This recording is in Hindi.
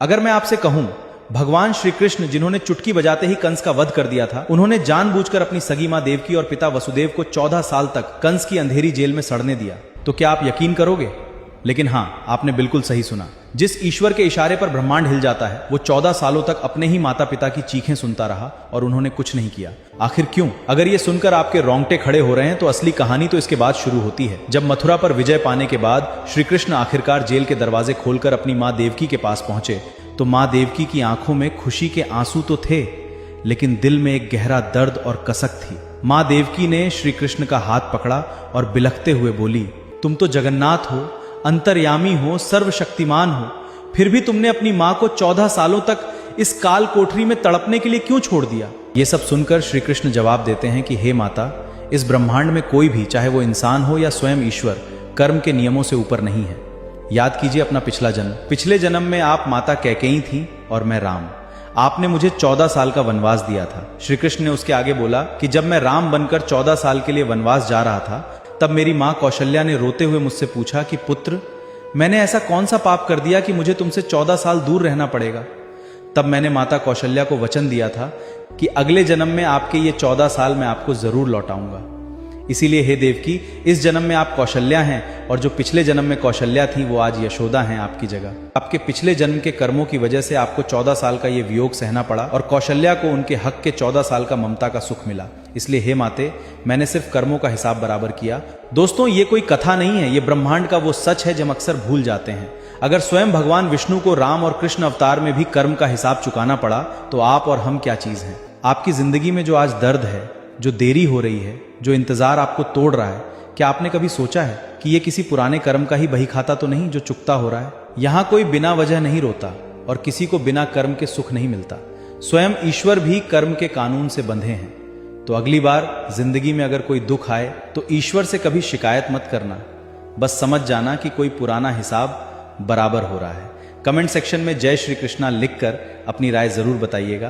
अगर मैं आपसे कहूं, भगवान श्री कृष्ण जिन्होंने चुटकी बजाते ही कंस का वध कर दिया था, उन्होंने जानबूझकर अपनी सगी मां देवकी और पिता वसुदेव को 14 साल तक कंस की अंधेरी जेल में सड़ने दिया, तो क्या आप यकीन करोगे? लेकिन हां, आपने बिल्कुल सही सुना। जिस ईश्वर के इशारे पर ब्रह्मांड हिल जाता है, वो 14 सालों तक अपने ही माता पिता की चीखें सुनता रहा और उन्होंने कुछ नहीं किया। आखिर क्यों? अगर ये सुनकर आपके रोंगटे खड़े हो रहे हैं, तो असली कहानी तो इसके बाद शुरू होती है। जब मथुरा पर विजय पाने के बाद श्री कृष्ण आखिरकार जेल के दरवाजे खोलकर अपनी मां देवकी के पास पहुंचे, तो मां देवकी की आंखों में खुशी के आंसू तो थे, लेकिन दिल में एक गहरा दर्द और कसक थी। मां देवकी ने श्री कृष्ण का हाथ पकड़ा और बिलखते हुए बोली, तुम तो जगन्नाथ हो, अंतर्यामी हो, सर्वशक्तिमान हो, फिर भी तुमने अपनी मां को 14 सालों तक इस काल कोठरी में तड़पने के लिए क्यों छोड़ दिया? ये सब सुनकर श्री कृष्ण जवाब देते हैं कि हे माता, इस ब्रह्मांड में कोई भी, चाहे वो इंसान हो या स्वयं ईश्वर, कर्म के नियमों से ऊपर नहीं है। याद कीजिए अपना पिछला जन्म। पिछले जन्म में आप माता कैकेयी थी और मैं राम। आपने मुझे 14 साल का वनवास दिया था। श्री कृष्ण ने उसके आगे बोला कि जब मैं राम बनकर 14 साल के लिए वनवास जा रहा था, तब मेरी मां कौशल्या ने रोते हुए मुझसे पूछा कि पुत्र, मैंने ऐसा कौन सा पाप कर दिया कि मुझे तुमसे 14 साल दूर रहना पड़ेगा? तब मैंने माता कौशल्या को वचन दिया था कि अगले जन्म में आपके ये 14 साल मैं आपको जरूर लौटाऊंगा। इसीलिए हे देवकी, इस जन्म में आप कौशल्या हैं, और जो पिछले जन्म में कौशल्या थी, वो आज यशोदा हैं आपकी जगह। आपके पिछले जन्म के कर्मों की वजह से आपको 14 साल का ये वियोग सहना पड़ा, और कौशल्या को उनके हक के 14 साल का ममता का सुख मिला। इसलिए हे माते, मैंने सिर्फ कर्मों का हिसाब बराबर किया। दोस्तों, ये कोई कथा नहीं है, ये ब्रह्मांड का वो सच है जो हम अक्सर भूल जाते हैं। अगर स्वयं भगवान विष्णु को राम और कृष्ण अवतार में भी कर्म का हिसाब चुकाना पड़ा, तो आप और हम क्या चीज हैं? आपकी जिंदगी में जो आज दर्द है, जो देरी हो रही है, जो इंतजार आपको तोड़ रहा है, क्या आपने कभी सोचा है कि ये किसी पुराने कर्म का ही बही खाता तो नहीं जो चुकता हो रहा है? यहां कोई बिना वजह नहीं रोता और किसी को बिना कर्म के सुख नहीं मिलता। स्वयं ईश्वर भी कर्म के कानून से बंधे हैं। तो अगली बार जिंदगी में अगर कोई दुख आए, तो ईश्वर से कभी शिकायत मत करना, बस समझ जाना कि कोई पुराना हिसाब बराबर हो रहा है। कमेंट सेक्शन में जय श्री कृष्णा लिखकर अपनी राय जरूर बताइएगा।